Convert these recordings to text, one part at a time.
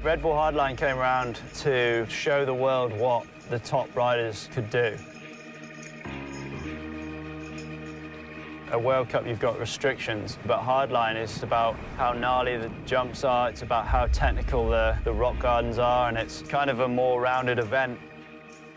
Red Bull Hardline came around to show the world what the top riders could do. At World Cup, you've got restrictions, but Hardline is about how gnarly the jumps are, it's about how technical the rock gardens are, and it's kind of a more rounded event.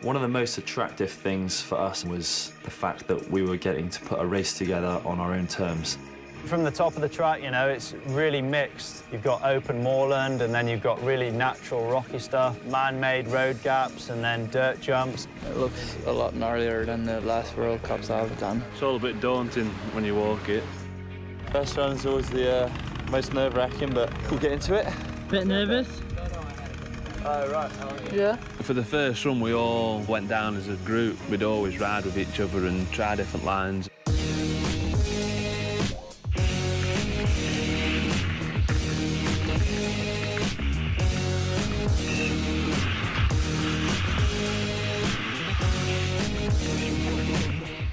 One of the most attractive things for us was the fact that we were getting to put a race together on our own terms. From the top of the track, you know, it's really mixed. You've got open moorland, and then you've got really natural rocky stuff, man-made road gaps, and then dirt jumps. It looks a lot gnarlier than the last World Cups I've done. It's all a bit daunting when you walk it. First round's always the most nerve-wracking, but we'll get into it. Bit nervous? Oh, right. Yeah. For the first run, we all went down as a group. We'd always ride with each other and try different lines.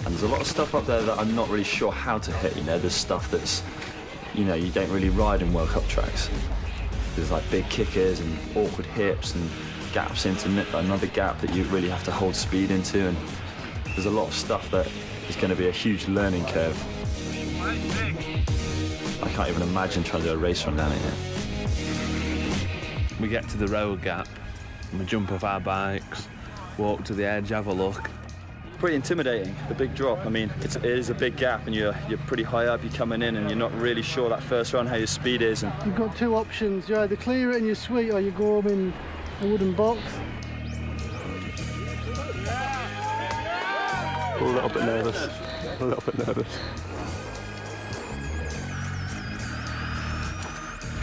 And there's a lot of stuff up there that I'm not really sure how to hit. You know, there's stuff that's, you know, you don't really ride in World Cup tracks. There's like big kickers and awkward hips and gaps into another gap that you really have to hold speed into, and there's a lot of stuff that is going to be a huge learning curve. I can't even imagine trying to do a race run down it here. We get to the road gap, and we jump off our bikes, walk to the edge, have a look. Pretty intimidating, the big drop. I mean, it is a big gap, and you're pretty high up, you're coming in, and you're not really sure that first run how your speed is. And you've got two options: you either clear it and you're sweet, or you go home in a wooden box. A little bit nervous. A little bit nervous.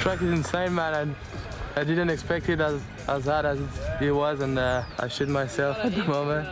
Track is insane, man. I didn't expect it as hard as it was, and I shit myself at the moment.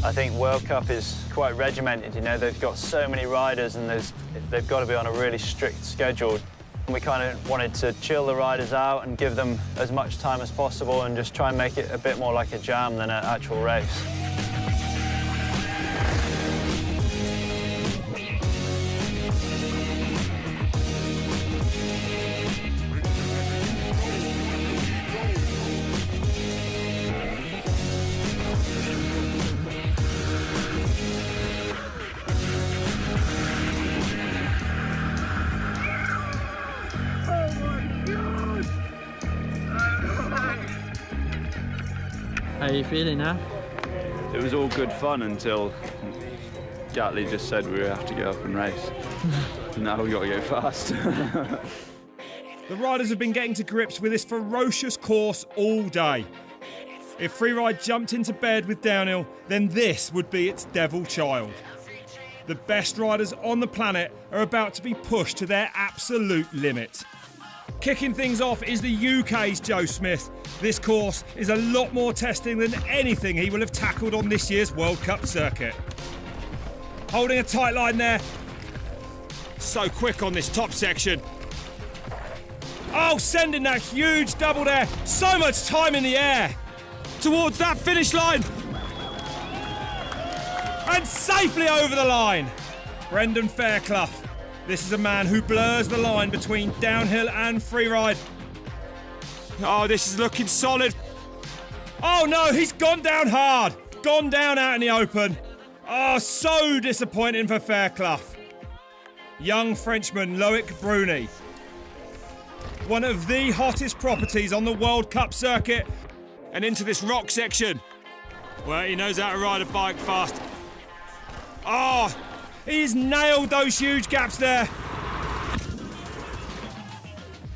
I think World Cup is quite regimented, you know, they've got so many riders and they've got to be on a really strict schedule. We kind of wanted to chill the riders out and give them as much time as possible and just try and make it a bit more like a jam than an actual race. How are you feeling now? It was all good fun until Gatley just said we have to get up and race. Now we got to go fast. The riders have been getting to grips with this ferocious course all day. If Freeride jumped into bed with downhill, then this would be its devil child. The best riders on the planet are about to be pushed to their absolute limit. Kicking things off is the UK's Joe Smith. This course is a lot more testing than anything he will have tackled on this year's World Cup circuit. Holding a tight line there. So quick on this top section. Oh, sending that huge double there. So much time in the air. Towards that finish line. And safely over the line. Brendan Fairclough. This is a man who blurs the line between downhill and freeride. Oh, this is looking solid. Oh no, he's gone down hard. Gone down out in the open. Oh, so disappointing for Fairclough. Young Frenchman Loic Bruni. One of the hottest properties on the World Cup circuit. And into this rock section. Well, he knows how to ride a bike fast. Oh, he's nailed those huge gaps there.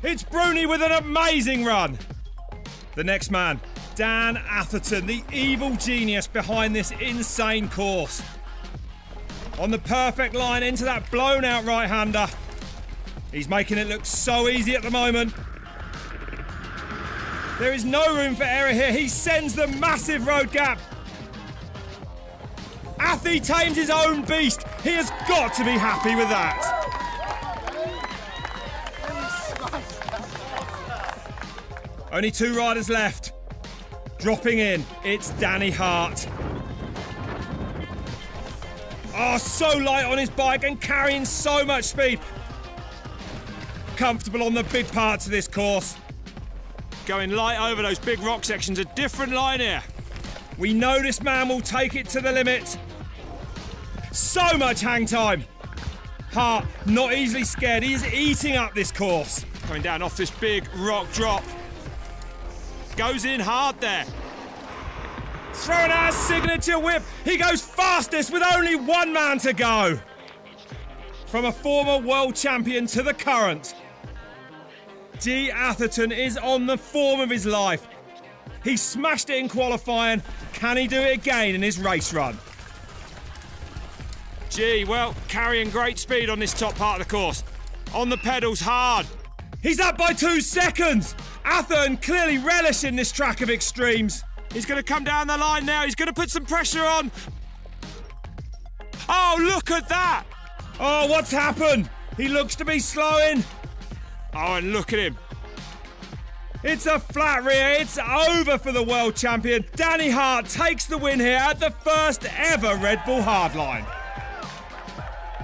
It's Bruni with an amazing run. The next man, Dan Atherton, the evil genius behind this insane course. On the perfect line into that blown out right-hander. He's making it look so easy at the moment. There is no room for error here. He sends the massive road gap. Athy tames his own beast. He has got to be happy with that. Only 2 riders left. Dropping in, it's Danny Hart. Oh, so light on his bike and carrying so much speed. Comfortable on the big parts of this course. Going light over those big rock sections, a different line here. We know this man will take it to the limit. So much hang time. Hart, not easily scared. He is eating up this course. Coming down off this big rock drop. Goes in hard there. Throwing out a signature whip. He goes fastest with only 1 man to go. From a former world champion to the current, G. Atherton is on the form of his life. He smashed it in qualifying. Can he do it again in his race run? G, well, carrying great speed on this top part of the course. On the pedals hard. He's up by 2 seconds. Atherton clearly relishing this track of extremes. He's going to come down the line now. He's going to put some pressure on. Oh, look at that. Oh, what's happened? He looks to be slowing. Oh, and look at him. It's a flat rear. It's over for the world champion. Danny Hart takes the win here at the first ever Red Bull Hardline.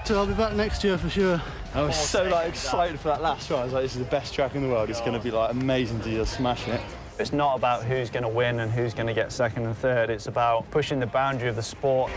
So I'll be back next year for sure. I was so excited for that last one. I was like, this is the best track in the world. It's going to be amazing to just smash it. It's not about who's going to win and who's going to get second and third. It's about pushing the boundary of the sport.